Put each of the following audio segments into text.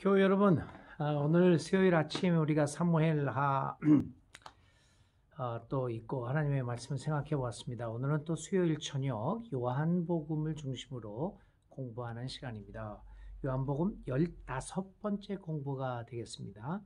교회 여러분, 오늘 수요일 아침 우리가 사무엘하 또 있고 하나님의 말씀을 생각해 보았습니다. 오늘은 또 수요일 저녁 요한복음을 중심으로 공부하는 시간입니다. 요한복음 15번째 공부가 되겠습니다.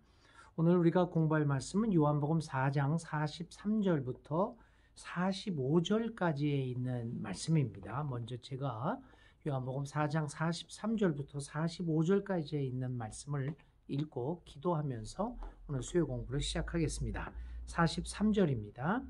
오늘 우리가 공부할 말씀은 요한복음 4장 43절부터 45절까지에 있는 말씀입니다. 먼저 제가 요한복음 4장 43절부터 45절까지에 있는 말씀을 읽고 기도하면서 오늘 수요 공부를 시작하겠습니다. 43절입니다.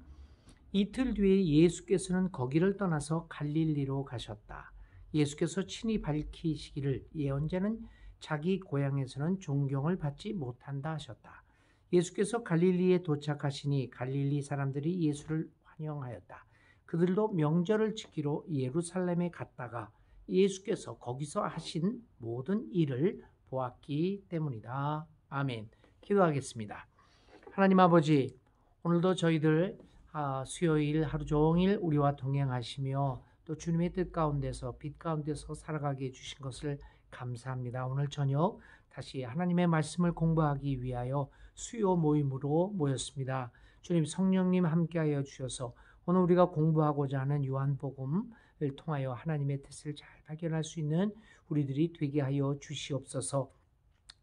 이틀 뒤에 예수께서는 거기를 떠나서 갈릴리로 가셨다. 예수께서 친히 밝히시기를 예언자는 자기 고향에서는 존경을 받지 못한다 하셨다. 예수께서 갈릴리에 도착하시니 갈릴리 사람들이 예수를 환영하였다. 그들도 명절을 지키러 예루살렘에 갔다가 예수께서 거기서 하신 모든 일을 보았기 때문이다. 아멘. 기도하겠습니다. 하나님 아버지, 오늘도 저희들 수요일 하루 종일 우리와 동행하시며 또 주님의 뜻 가운데서 빛 가운데서 살아가게 해주신 것을 감사합니다. 오늘 저녁 다시 하나님의 말씀을 공부하기 위하여 수요 모임으로 모였습니다. 주님 성령님 함께하여 주셔서 오늘 우리가 공부하고자 하는 요한복음을 통하여 하나님의 뜻을 잘 발견할 수 있는 우리들이 되게 하여 주시옵소서.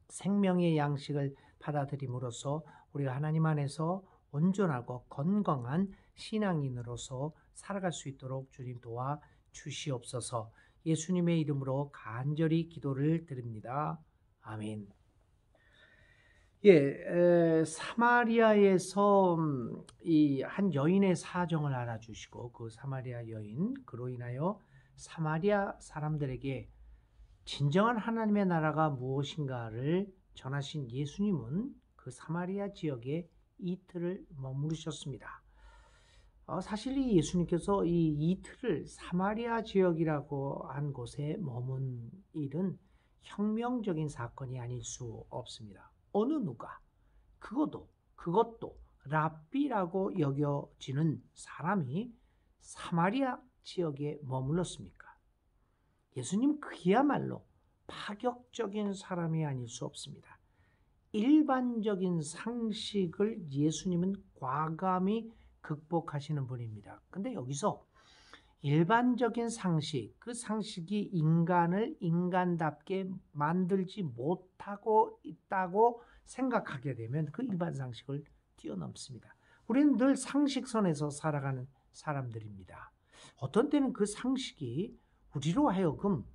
생명의 양식을 받아들임으로써 우리가 하나님 안에서 온전하고 건강한 신앙인으로서 살아갈 수 있도록 주님 도와 주시옵소서. 예수님의 이름으로 간절히 기도를 드립니다. 아멘. 사마리아에서 이 한 여인의 사정을 알아주시고 그 사마리아 여인 그로 인하여 사마리아 사람들에게 진정한 하나님의 나라가 무엇인가를 전하신 예수님은 그 사마리아 지역에 이틀을 머무르셨습니다. 사실 이 예수님께서 이 이틀을 사마리아 지역이라고 한 곳에 머문 일은 혁명적인 사건이 아닐 수 없습니다. 어느 누가 그것도 랍비라고 여겨지는 사람이 사마리아 지역에 머물렀습니까? 예수님 그야말로 파격적인 사람이 아닐 수 없습니다. 일반적인 상식을 예수님은 과감히 극복하시는 분입니다. 근데 여기서 일반적인 상식, 그 상식이 인간을 인간답게 만들지 못하고 있다고 생각하게 되면 그 일반 상식을 뛰어넘습니다. 우리는 늘 상식선에서 살아가는 사람들입니다. 어떤 때는 그 상식이 우리로 하여금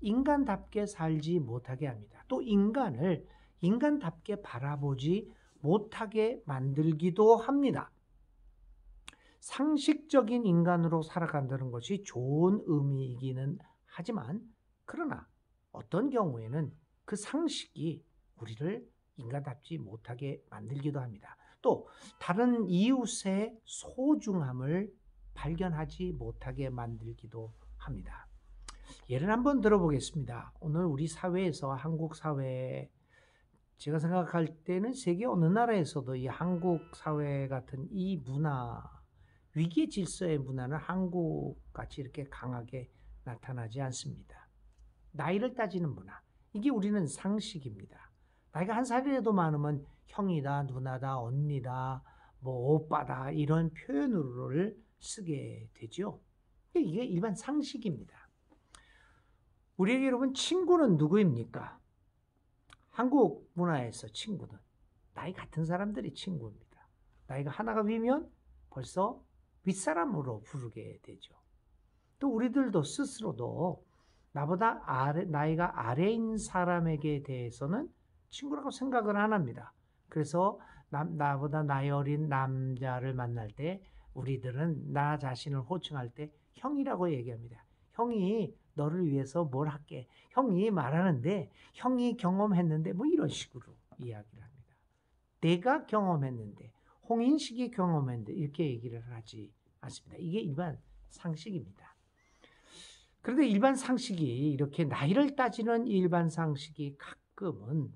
인간답게 살지 못하게 합니다. 또 인간을 인간답게 바라보지 못하게 만들기도 합니다. 상식적인 인간으로 살아간다는 것이 좋은 의미이기는 하지만 그러나 어떤 경우에는 그 상식이 우리를 인간답지 못하게 만들기도 합니다. 또 다른 이웃의 소중함을 발견하지 못하게 만들기도 합니다. 예를 한번 들어보겠습니다. 오늘 우리 사회에서 한국 사회 제가 생각할 때는 세계 어느 나라에서도 이 한국 사회 같은 이 문화 위계 질서의 문화는 한국같이 이렇게 강하게 나타나지 않습니다. 나이를 따지는 문화, 이게 우리는 상식입니다. 나이가 한 살이라도 많으면 형이다, 누나다, 언니다, 뭐 오빠다 이런 표현으로를 쓰게 되죠. 이게 일반 상식입니다. 우리에게 여러분 친구는 누구입니까? 한국 문화에서 친구는 나이 같은 사람들이 친구입니다. 나이가 하나가 위면 벌써 윗사람으로 부르게 되죠. 또 우리들도 스스로도 나보다 나이가 아래인 사람에게 대해서는 친구라고 생각을 안 합니다. 그래서 나보다 나이 어린 남자를 만날 때 우리들은 나 자신을 호칭할 때 형이라고 얘기합니다. 형이 너를 위해서 뭘 할게. 형이 말하는데 형이 경험했는데 뭐 이런 식으로 이야기를 합니다. 내가 경험했는데 홍인식이 경험했는데 이렇게 얘기를 하지 않습니다. 이게 일반 상식입니다. 그런데 일반 상식이 이렇게 나이를 따지는 일반 상식이 가끔은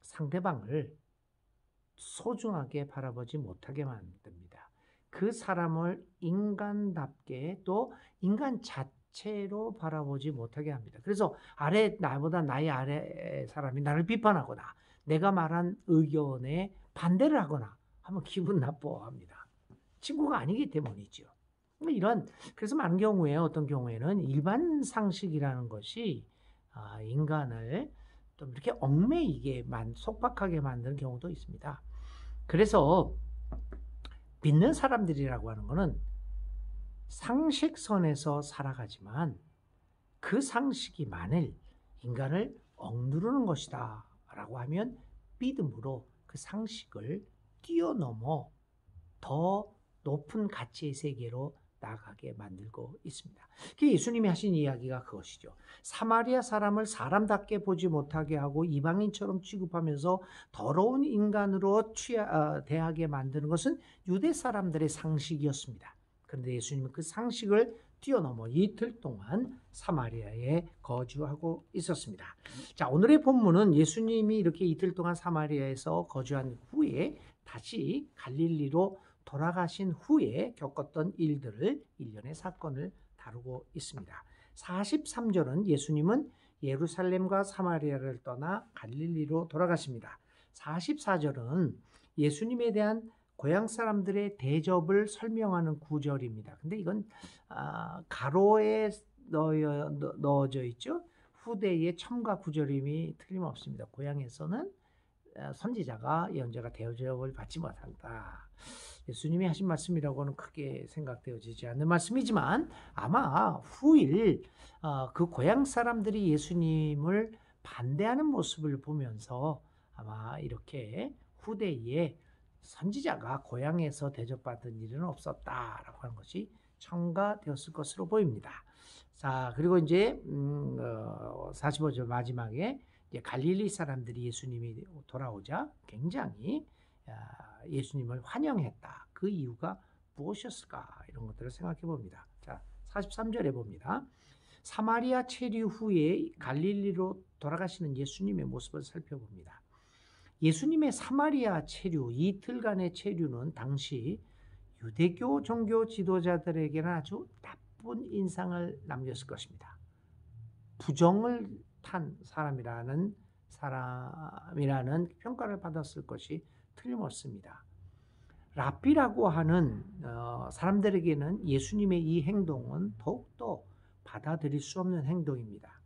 상대방을 소중하게 바라보지 못하게 만듭니다. 그 사람을 인간답게 또 인간 자체로 바라보지 못하게 합니다. 그래서 나보다 나의 아래 사람이 나를 비판하거나 내가 말한 의견에 반대를 하거나 하면 기분 나빠합니다. 친구가 아니기 때문이죠. 그래서 많은 경우에 어떤 경우에는 일반 상식이라는 것이 인간을 좀 이렇게 얽매이게 속박하게 만드는 경우도 있습니다. 그래서 믿는 사람들이라고 하는 것은 상식선에서 살아가지만 그 상식이 만일 인간을 억누르는 것이다 라고 하면 믿음으로 그 상식을 뛰어넘어 더 높은 가치의 세계로 나가게 만들고 있습니다. 예수님이 하신 이야기가 그것이죠. 사마리아 사람을 사람답게 보지 못하게 하고 이방인처럼 취급하면서 더러운 인간으로 대하게 만드는 것은 유대 사람들의 상식이었습니다. 그런데 예수님은 그 상식을 뛰어넘어 이틀 동안 사마리아에 거주하고 있었습니다. 자, 오늘의 본문은 예수님이 이렇게 이틀 동안 사마리아에서 거주한 후에 다시 갈릴리로 돌아가신 후에 겪었던 일들을 일련의 사건을 다루고 있습니다. 43절은 예수님은 예루살렘과 사마리아를 떠나 갈릴리로 돌아가십니다. 44절은 예수님에 대한 고향 사람들의 대접을 설명하는 구절입니다. 근데 이건 가로에 넣어져 있죠. 후대의 첨가 구절임이 틀림없습니다. 고향에서는 선지자가 예언자가 대접을 받지 못한다. 예수님이 하신 말씀이라고는 크게 생각되어지지 않는 말씀이지만 아마 후일 그 고향 사람들이 예수님을 반대하는 모습을 보면서 아마 이렇게 후대에 선지자가 고향에서 대접받은 일은 없었다라고 하는 것이 첨가되었을 것으로 보입니다. 자, 그리고 이제 45절 마지막에 이제 갈릴리 사람들이 예수님이 돌아오자 굉장히 예수님을 환영했다. 그 이유가 무엇이었을까? 이런 것들을 생각해 봅니다. 자, 43절에 봅니다. 사마리아 체류 후에 갈릴리로 돌아가시는 예수님의 모습을 살펴봅니다. 예수님의 사마리아 체류, 이틀간의 체류는 당시 유대교 종교 지도자들에게는 아주 나쁜 인상을 남겼을 것입니다. 부정을 탄 사람이라는 평가를 받았을 것이 틀림없습니다. 랍비라고 하는 사람들에게는 예수님의 이 행동은 더욱더 받아들일 수 없는 행동입니다.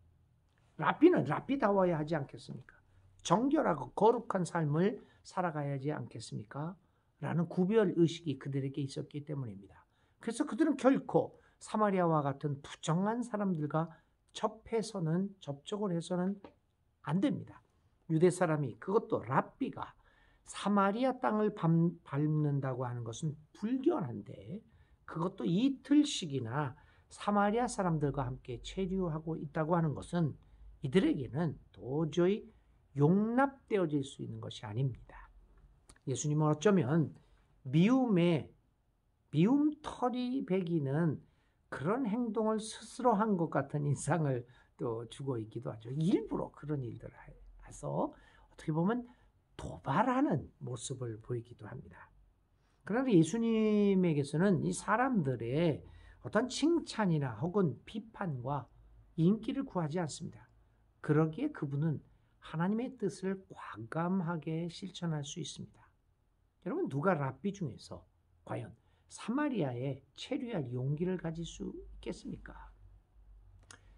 랍비는 랍비다워야 하지 않겠습니까? 정결하고 거룩한 삶을 살아가야 하지 않겠습니까? 라는 구별의식이 그들에게 있었기 때문입니다. 그래서 그들은 결코 사마리아와 같은 부정한 사람들과 접촉을 해서는 안 됩니다. 유대 사람이, 그것도 랍비가 사마리아 땅을 밟는다고 하는 것은 불견한데, 그것도 이틀씩이나 사마리아 사람들과 함께 체류하고 있다고 하는 것은 이들에게는 도저히 용납되어질 수 있는 것이 아닙니다. 예수님은 어쩌면 미움털이 배기는 그런 행동을 스스로 한 것 같은 인상을 또 주고 있기도 하죠. 일부러 그런 일들을 해서 어떻게 보면 도발하는 모습을 보이기도 합니다. 그러나 예수님에게서는 이 사람들의 어떤 칭찬이나 혹은 비판과 인기를 구하지 않습니다. 그러기에 그분은 하나님의 뜻을 과감하게 실천할 수 있습니다. 여러분, 누가 랍비 중에서 과연 사마리아에 체류할 용기를 가질 수 있겠습니까?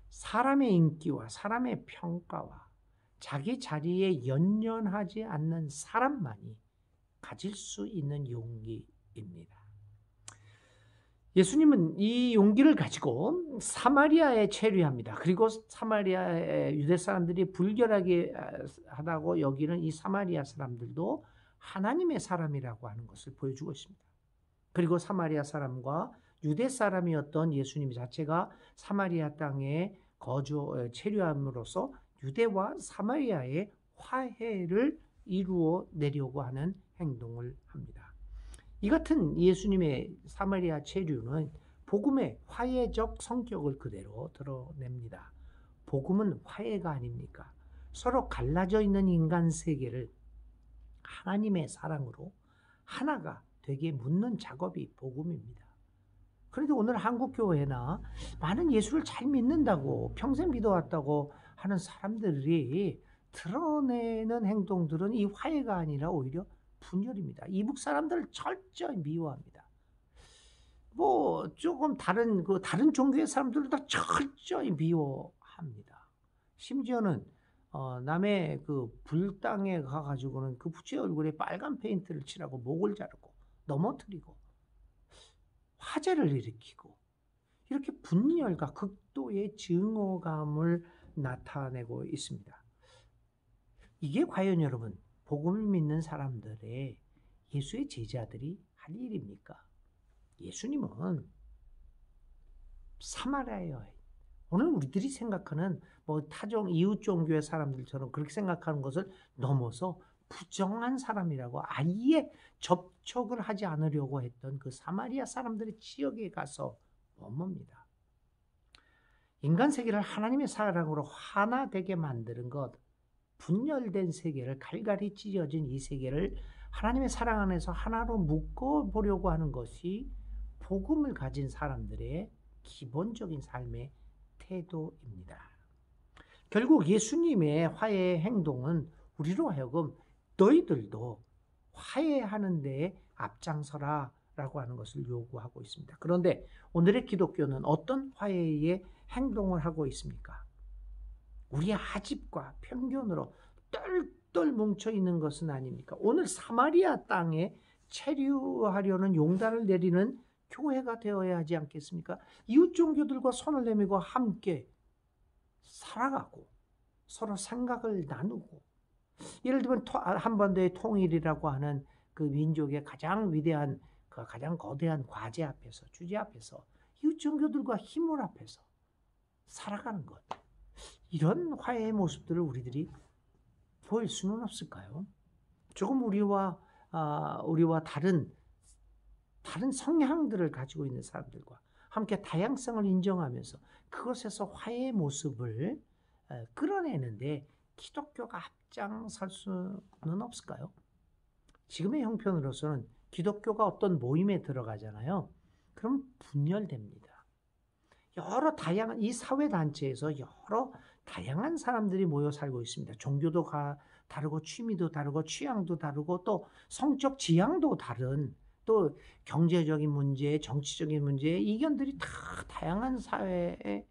사람의 인기와 사람의 평가와 자기 자리에 연연하지 않는 사람만이 가질 수 있는 용기입니다. 예수님은 이 용기를 가지고 사마리아에 체류합니다. 그리고 사마리아의 유대 사람들이 불결하게 하다고 여기는 이 사마리아 사람들도 하나님의 사람이라고 하는 것을 보여주고 있습니다. 그리고 사마리아 사람과 유대 사람이었던 예수님 자체가 사마리아 땅에 체류함으로써 유대와 사마리아의 화해를 이루어 내려고 하는 행동을 합니다. 이 같은 예수님의 사마리아 체류는 복음의 화해적 성격을 그대로 드러냅니다. 복음은 화해가 아닙니까? 서로 갈라져 있는 인간 세계를 하나님의 사랑으로 하나가 되게 묻는 작업이 복음입니다. 그런데 오늘 한국 교회나 많은 예수를 잘 믿는다고 평생 믿어왔다고 하는 사람들이 드러내는 행동들은 이 화해가 아니라 오히려 분열입니다. 이북 사람들을 철저히 미워합니다. 뭐 조금 다른 종교의 사람들도 철저히 미워합니다. 심지어는 남의 그 불당에 가가지고는 그 부처의 얼굴에 빨간 페인트를 칠하고 목을 자르고 넘어뜨리고 화재를 일으키고 이렇게 분열과 극도의 증오감을 나타내고 있습니다. 이게 과연 여러분 복음을 믿는 사람들의 예수의 제자들이 할 일입니까? 예수님은 사마리아 여인, 오늘 우리들이 생각하는 뭐 타종 이웃 종교의 사람들처럼 그렇게 생각하는 것을 넘어서 부정한 사람이라고 아예 접촉을 하지 않으려고 했던 그 사마리아 사람들의 지역에 가서 머뭅니다. 인간 세계를 하나님의 사랑으로 하나 되게 만드는 것, 분열된 세계를 갈갈이 찢어진 이 세계를 하나님의 사랑 안에서 하나로 묶어보려고 하는 것이 복음을 가진 사람들의 기본적인 삶의 태도입니다. 결국 예수님의 화해의 행동은 우리로 하여금 너희들도 화해하는 데에 앞장서라 라고 하는 것을 요구하고 있습니다. 그런데 오늘의 기독교는 어떤 화해의 행동을 하고 있습니까? 우리의 아집과 편견으로 똘똘 뭉쳐있는 것은 아닙니까? 오늘 사마리아 땅에 체류하려는 용단을 내리는 교회가 되어야 하지 않겠습니까? 이웃 종교들과 손을 내밀고 함께 살아가고 서로 생각을 나누고, 예를 들면 한반도의 통일이라고 하는 그 민족의 가장 위대한, 그 가장 거대한 과제 앞에서, 주제 앞에서 이웃 종교들과 힘을 합해서 살아가는 것, 이런 화해의 모습들을 우리들이 보일 수는 없을까요? 조금 우리와 다른 성향들을 가지고 있는 사람들과 함께 다양성을 인정하면서 그것에서 화해의 모습을 끌어내는데 기독교가 앞장설 수는 없을까요? 지금의 형편으로서는 기독교가 어떤 모임에 들어가잖아요. 그럼 분열됩니다. 여러 다양한 이 사회단체에서 여러 다양한 사람들이 모여 살고 있습니다. 종교도 다르고 취미도 다르고 취향도 다르고 또 성적 지향도 다른, 또 경제적인 문제, 정치적인 문제, 이견들이 다 다양한 사회에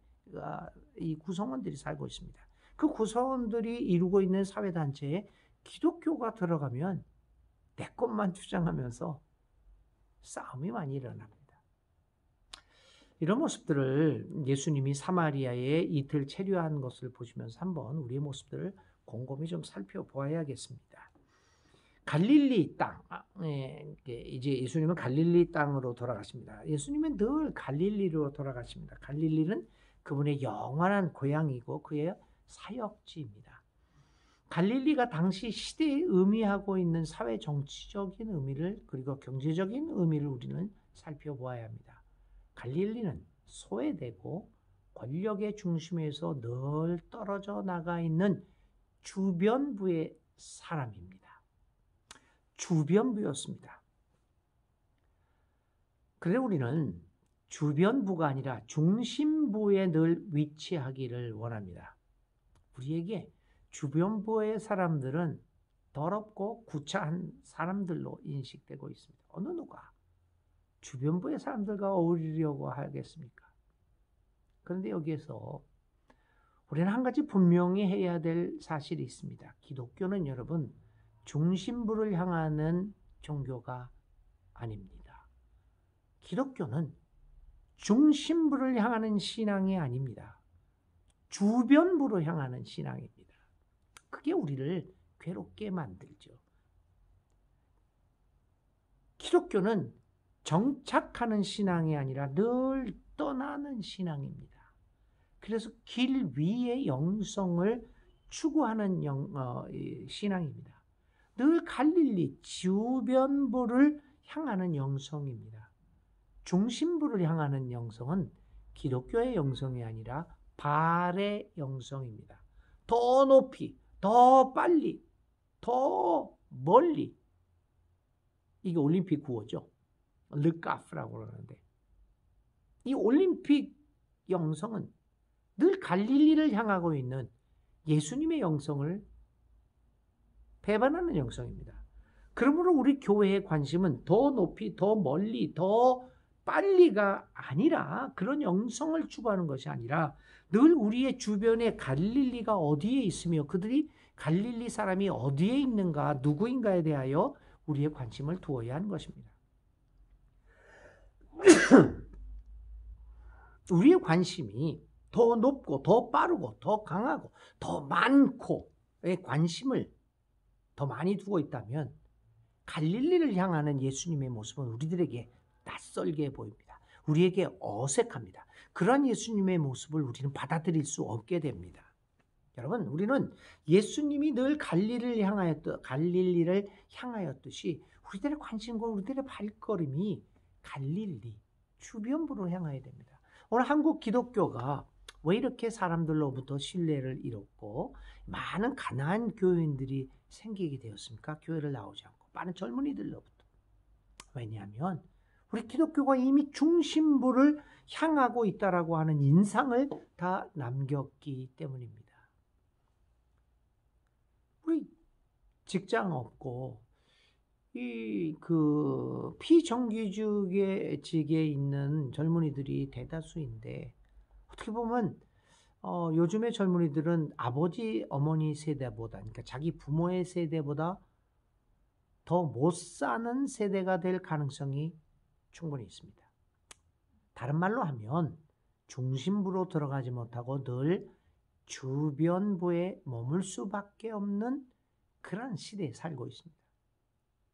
이 구성원들이 살고 있습니다. 그 구성원들이 이루고 있는 사회단체에 기독교가 들어가면 내 것만 주장하면서 싸움이 많이 일어납니다. 이런 모습들을 예수님이 사마리아에 이틀 체류한 것을 보시면서 한번 우리의 모습들을 곰곰이 좀 살펴보아야겠습니다. 갈릴리 땅, 이제 예수님은 갈릴리 땅으로 돌아가십니다. 예수님은 늘 갈릴리로 돌아가십니다. 갈릴리는 그분의 영원한 고향이고 그의 사역지입니다. 갈릴리가 당시 시대에 의미하고 있는 사회 정치적인 의미를, 그리고 경제적인 의미를 우리는 살펴보아야 합니다. 갈릴리는 소외되고 권력의 중심에서 늘 떨어져 나가 있는 주변부의 사람입니다. 주변부였습니다. 그래서 우리는 주변부가 아니라 중심부에 늘 위치하기를 원합니다. 우리에게 주변부의 사람들은 더럽고 구차한 사람들로 인식되고 있습니다. 어느 누가 주변부의 사람들과 어울리려고 하겠습니까? 그런데 여기에서 우리는 한 가지 분명히 해야 될 사실이 있습니다. 기독교는 여러분 중심부를 향하는 종교가 아닙니다. 기독교는 중심부를 향하는 신앙이 아닙니다. 주변부로 향하는 신앙입니다. 그게 우리를 괴롭게 만들죠. 기독교는 정착하는 신앙이 아니라 늘 떠나는 신앙입니다. 그래서 길 위의 영성을 추구하는 신앙입니다. 늘 갈릴리 주변부를 향하는 영성입니다. 중심부를 향하는 영성은 기독교의 영성이 아니라 발의 영성입니다. 더 높이, 더 빨리, 더 멀리. 이게 올림픽 구호죠. 르카프라고 그러는데 이 올림픽 영성은 늘 갈릴리를 향하고 있는 예수님의 영성을 배반하는 영성입니다. 그러므로 우리 교회의 관심은 더 높이, 더 멀리, 더 빨리가 아니라, 그런 영성을 추구하는 것이 아니라 늘 우리의 주변에 갈릴리가 어디에 있으며 그들이 갈릴리 사람이 어디에 있는가, 누구인가에 대하여 우리의 관심을 두어야 하는 것입니다. 우리의 관심이 더 높고 더 빠르고 더 강하고 더 많고의 관심을 더 많이 두고 있다면 갈릴리를 향하는 예수님의 모습은 우리들에게 낯설게 보입니다. 우리에게 어색합니다. 그런 예수님의 모습을 우리는 받아들일 수 없게 됩니다. 여러분, 우리는 예수님이 늘 갈릴리를 향하였듯이 우리들의 관심과 우리들의 발걸음이 갈릴리 주변부로 향해야 됩니다. 오늘 한국 기독교가 왜 이렇게 사람들로부터 신뢰를 잃었고 많은 가난한 교인들이 생기게 되었습니까? 교회를 나오지 않고 많은 젊은이들로부터. 왜냐하면 우리 기독교가 이미 중심부를 향하고 있다라고 하는 인상을 다 남겼기 때문입니다. 우리 직장 없고 피정규직에 있는 젊은이들이 대다수인데, 어떻게 보면 요즘의 젊은이들은 아버지, 어머니 세대보다, 그러니까 자기 부모의 세대보다 더 못 사는 세대가 될 가능성이 충분히 있습니다. 다른 말로 하면 중심부로 들어가지 못하고 늘 주변부에 머물 수밖에 없는 그런 시대에 살고 있습니다.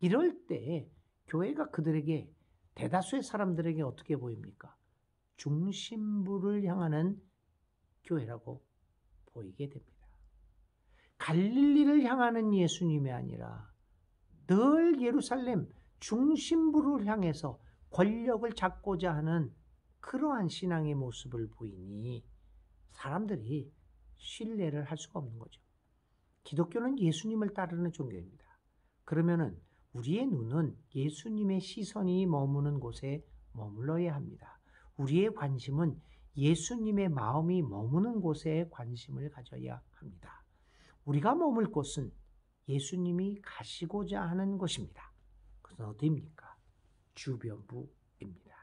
이럴 때 교회가 그들에게, 대다수의 사람들에게 어떻게 보입니까? 중심부를 향하는 교회라고 보이게 됩니다. 갈릴리를 향하는 예수님이 아니라 늘 예루살렘 중심부를 향해서 권력을 잡고자 하는 그러한 신앙의 모습을 보이니 사람들이 신뢰를 할 수가 없는 거죠. 기독교는 예수님을 따르는 종교입니다. 그러면은 우리의 눈은 예수님의 시선이 머무는 곳에 머물러야 합니다. 우리의 관심은 예수님의 마음이 머무는 곳에 관심을 가져야 합니다. 우리가 머물 곳은 예수님이 가시고자 하는 곳입니다. 그것은 어디입니까? 주변부입니다.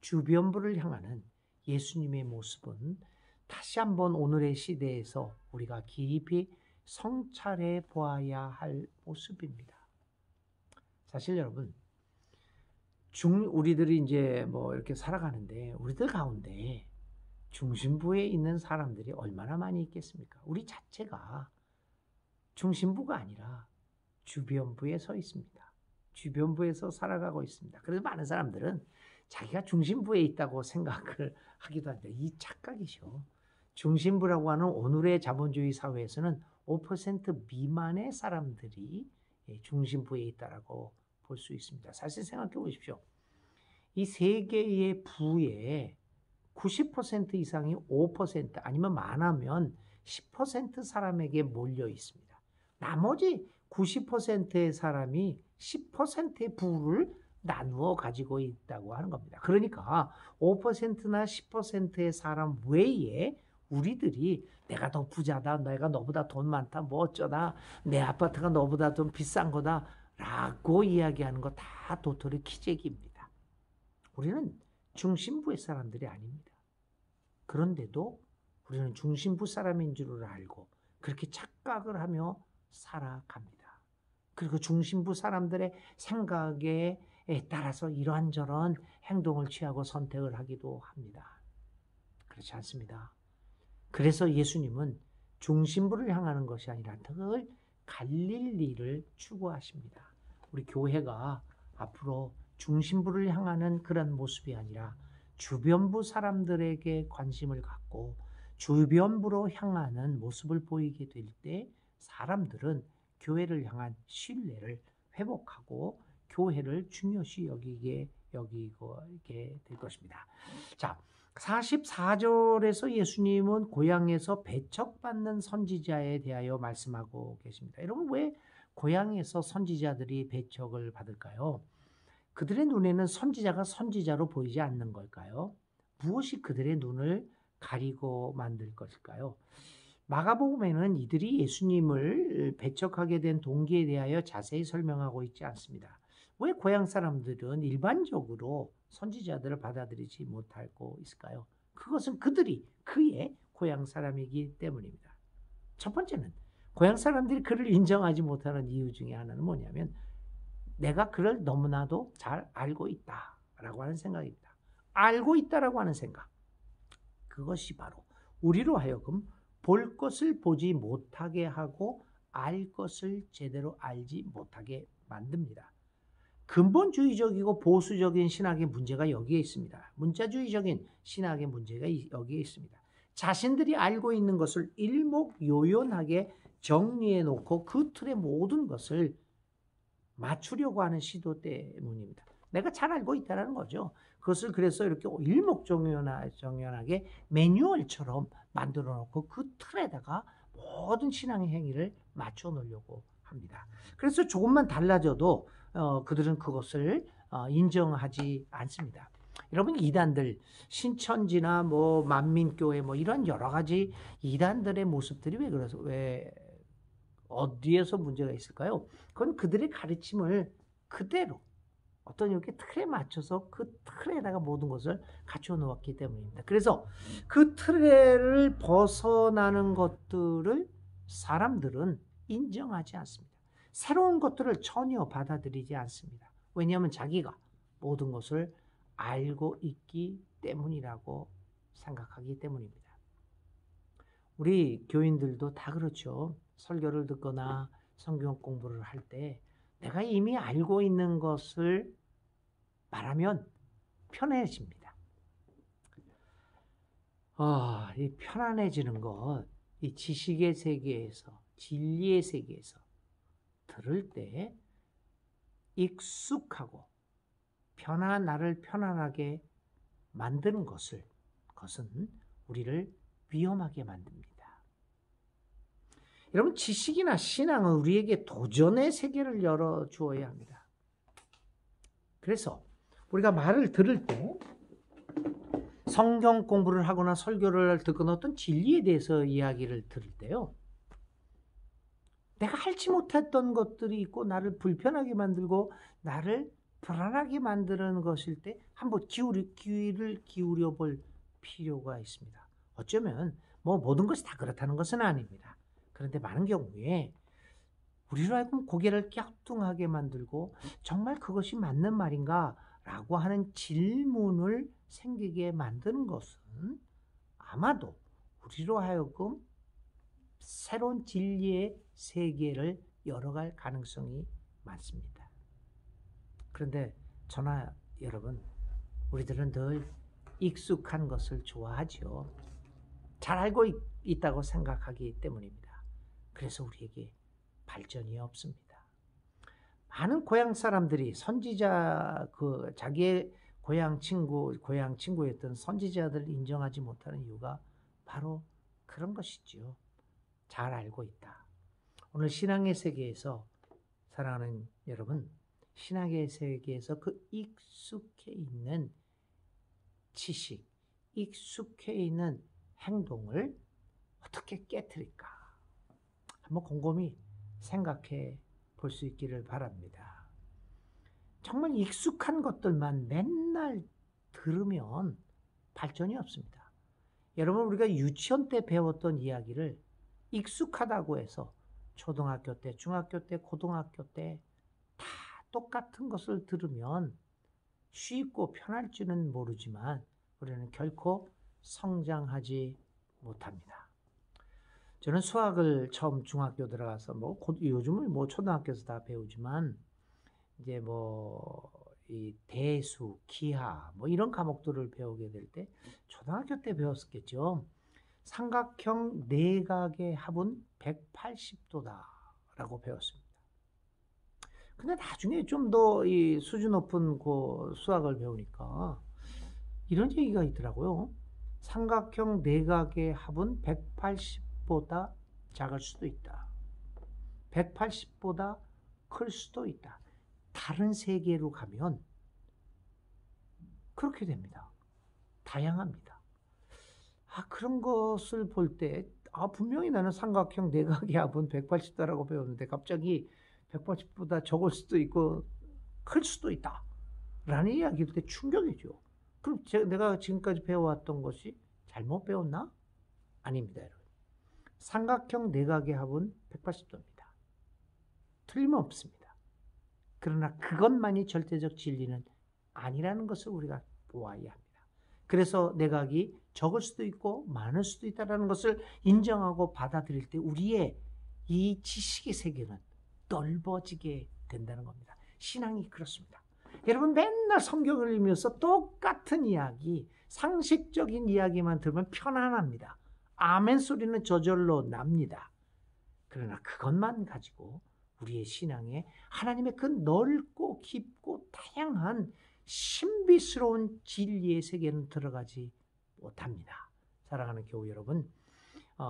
주변부를 향하는 예수님의 모습은 다시 한번 오늘의 시대에서 우리가 깊이 성찰해 보아야 할 모습입니다. 사실 여러분, 우리들이 이제 이렇게 살아가는데 우리들 가운데 중심부에 있는 사람들이 얼마나 많이 있겠습니까? 우리 자체가 중심부가 아니라 주변부에 서 있습니다. 주변부에서 살아가고 있습니다. 그래서 많은 사람들은 자기가 중심부에 있다고 생각을 하기도 하는데 이 착각이죠. 중심부라고 하는 오늘의 자본주의 사회에서는 5% 미만의 사람들이 중심부에 있다라고 볼 수 있습니다. 사실 생각해 보십시오. 이 세계의 부의 90% 이상이 5% 아니면 많으면 10% 사람에게 몰려 있습니다. 나머지 90%의 사람이 10%의 부를 나누어 가지고 있다고 하는 겁니다. 그러니까 5%나 10%의 사람 외에 우리들이 내가 더 부자다, 내가 너보다 돈 많다, 뭐 어쩌다, 내 아파트가 너보다 좀 비싼 거다 라고 이야기하는 거 다 도토리 키재기입니다. 우리는 중심부의 사람들이 아닙니다. 그런데도 우리는 중심부 사람인 줄 알고 그렇게 착각을 하며 살아갑니다. 그리고 중심부 사람들의 생각에 따라서 이러한저러한 행동을 취하고 선택을 하기도 합니다. 그렇지 않습니다. 그래서 예수님은 중심부를 향하는 것이 아니라 늘 갈릴리를 추구하십니다. 우리 교회가 앞으로 중심부를 향하는 그런 모습이 아니라 주변부 사람들에게 관심을 갖고 주변부로 향하는 모습을 보이게 될 때 사람들은 교회를 향한 신뢰를 회복하고 교회를 중요시 여기고 될 것입니다. 자, 44절에서 예수님은 고향에서 배척받는 선지자에 대하여 말씀하고 계십니다. 여러분, 왜 고향에서 선지자들이 배척을 받을까요? 그들의 눈에는 선지자가 선지자로 보이지 않는 걸까요? 무엇이 그들의 눈을 가리고 만들 것일까요? 마가복음에는 이들이 예수님을 배척하게 된 동기에 대하여 자세히 설명하고 있지 않습니다. 왜 고향 사람들은 일반적으로 선지자들을 받아들이지 못하고 있을까요? 그것은 그들이 그의 고향 사람이기 때문입니다. 첫 번째는 고향 사람들이 그를 인정하지 못하는 이유 중에 하나는 뭐냐면 내가 그를 너무나도 잘 알고 있다라고 하는 생각입니다. 알고 있다라고 하는 생각. 그것이 바로 우리로 하여금 볼 것을 보지 못하게 하고 알 것을 제대로 알지 못하게 만듭니다. 근본주의적이고 보수적인 신학의 문제가 여기에 있습니다. 문자주의적인 신학의 문제가 여기에 있습니다. 자신들이 알고 있는 것을 일목요연하게 정리해 놓고 그 틀의 모든 것을 맞추려고 하는 시도 때문입니다. 내가 잘 알고 있다는 거죠. 그것을 그래서 이렇게 일목정연하게 매뉴얼처럼 만들어 놓고 그 틀에다가 모든 신앙의 행위를 맞춰 놓으려고 합니다. 그래서 조금만 달라져도 그들은 그것을 인정하지 않습니다. 여러분, 이단들, 신천지나 뭐 만민교회 뭐 이런 여러 가지 이단들의 모습들이 왜 어디에서 문제가 있을까요? 그건 그들의 가르침을 그대로 어떤 이렇게 틀에 맞춰서 그 틀에다가 모든 것을 갖춰 놓았기 때문입니다. 그래서 그 틀을 벗어나는 것들을 사람들은 인정하지 않습니다. 새로운 것들을 전혀 받아들이지 않습니다. 왜냐하면 자기가 모든 것을 알고 있기 때문이라고 생각하기 때문입니다. 우리 교인들도 다 그렇죠. 설교를 듣거나 성경 공부를 할 때 내가 이미 알고 있는 것을 말하면 편해집니다. 이 편안해지는 것, 이 지식의 세계에서, 진리의 세계에서 들을 때 익숙하고 나를 편안하게 만드는 것은 우리를 위험하게 만듭니다. 여러분, 지식이나 신앙은 우리에게 도전의 세계를 열어주어야 합니다. 그래서 우리가 말을 들을 때 성경 공부를 하거나 설교를 듣거나 어떤 진리에 대해서 이야기를 들을 때요. 내가 알지 못했던 것들이 있고 나를 불편하게 만들고 나를 불안하게 만드는 것일 때 한번 귀를 기울여 볼 필요가 있습니다. 어쩌면 뭐 모든 것이 다 그렇다는 것은 아닙니다. 그런데 많은 경우에 우리로 하여금 고개를 갸우뚱하게 만들고 정말 그것이 맞는 말인가? 라고 하는 질문을 생기게 만드는 것은 아마도 우리로 하여금 새로운 진리의 세계를 열어갈 가능성이 많습니다. 그런데 저나 여러분, 우리들은 늘 익숙한 것을 좋아하죠. 잘 알고 있다고 생각하기 때문입니다. 그래서 우리에게 발전이 없습니다. 많은 고향 사람들이 선지자 자기의 고향 친구였던 선지자들을 인정하지 못하는 이유가 바로 그런 것이죠. 잘 알고 있다. 오늘 신앙의 세계에서 사랑하는 여러분, 신앙의 세계에서 그 익숙해 있는 지식, 익숙해 있는 행동을 어떻게 깨트릴까? 한번 곰곰이 생각해 볼 수 있기를 바랍니다. 정말 익숙한 것들만 맨날 들으면 발전이 없습니다. 여러분, 우리가 유치원 때 배웠던 이야기를 익숙하다고 해서 초등학교 때, 중학교 때, 고등학교 때 다 똑같은 것을 들으면 쉽고 편할 줄은 모르지만 우리는 결코 성장하지 못합니다. 저는 수학을 처음 중학교 들어가서 요즘은 초등학교에서 다 배우지만 이제 이 대수, 기하 이런 과목들을 배우게 될 때 초등학교 때 배웠었겠죠. 삼각형 내각의 합은 180도다라고 배웠습니다. 근데 나중에 좀 더 이 수준 높은 수학을 배우니까 이런 얘기가 있더라고요. 삼각형 내각의 합은 180보다 작을 수도 있다. 180보다 클 수도 있다. 다른 세계로 가면 그렇게 됩니다. 다양합니다. 그런 것을 볼 때 분명히 나는 삼각형 내각의 합은 180도라고 배웠는데 갑자기 180보다 적을 수도 있고 클 수도 있다 라는 이야기일 때 충격이죠. 그럼 내가 지금까지 배워왔던 것이 잘못 배웠나? 아닙니다, 여러분. 삼각형 내각의 합은 180도입니다. 틀림없습니다. 그러나 그것만이 절대적 진리는 아니라는 것을 우리가 보아야 합니다. 그래서 내각이 적을 수도 있고 많을 수도 있다는 것을 인정하고 받아들일 때 우리의 이 지식의 세계는 넓어지게 된다는 겁니다. 신앙이 그렇습니다. 여러분 맨날 성경을 읽으면서 똑같은 이야기, 상식적인 이야기만 들으면 편안합니다. 아멘 소리는 저절로 납니다. 그러나 그것만 가지고 우리의 신앙에 하나님의 그 넓고 깊고 다양한 신비스러운 진리의 세계는 들어가지 못합니다. 사랑하는 교우 여러분,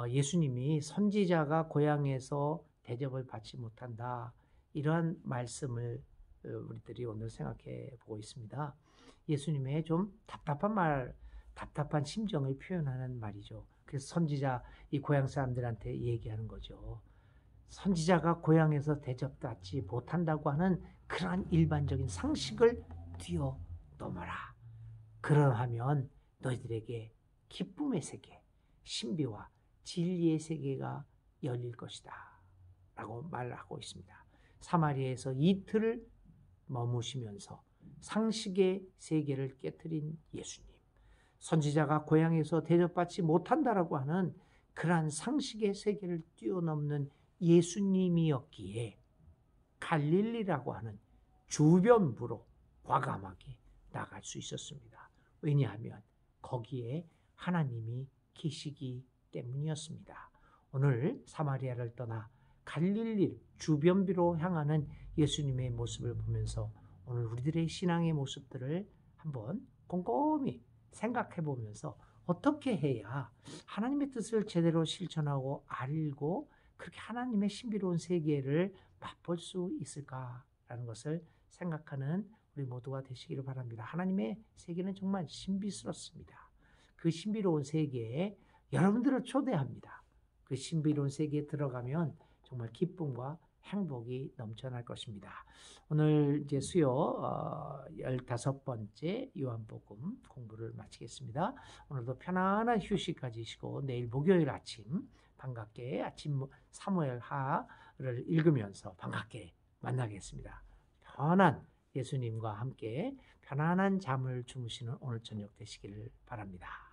예수님이 선지자가 고향에서 대접을 받지 못한다, 이러한 말씀을 우리들이 오늘 생각해 보고 있습니다. 예수님의 좀 답답한 심정을 표현하는 말이죠. 그래서 선지자, 이 고향 사람들한테 얘기하는 거죠. 선지자가 고향에서 대접받지 못한다고 하는 그러한 일반적인 상식을 뛰어넘어라. 그러하면 너희들에게 기쁨의 세계, 신비와 진리의 세계가 열릴 것이다 라고 말하고 있습니다. 사마리아에서 이틀을 머무시면서 상식의 세계를 깨트린 예수님, 선지자가 고향에서 대접받지 못한다라고 하는 그러한 상식의 세계를 뛰어넘는 예수님이었기에 갈릴리라고 하는 주변부로 과감하게 나갈 수 있었습니다. 왜냐하면 거기에 하나님이 계시기 때문이었습니다. 오늘 사마리아를 떠나 갈릴리 주변부로 향하는 예수님의 모습을 보면서 오늘 우리들의 신앙의 모습들을 한번 곰곰이 생각해 보면서 어떻게 해야 하나님의 뜻을 제대로 실천하고 알고 그렇게 하나님의 신비로운 세계를 맛볼 수 있을까라는 것을 생각하는 우리 모두가 되시기를 바랍니다. 하나님의 세계는 정말 신비스럽습니다. 그 신비로운 세계에 여러분들을 초대합니다. 그 신비로운 세계에 들어가면 정말 기쁨과 행복이 넘쳐날 것입니다. 오늘 이제 수요 15번째 요한복음 공부를 마치겠습니다. 오늘도 편안한 휴식 가지시고 내일 목요일 아침 반갑게 아침 사무엘 하를 읽으면서 반갑게 만나겠습니다. 편한 예수님과 함께 편안한 잠을 주무시는 오늘 저녁 되시기를 바랍니다.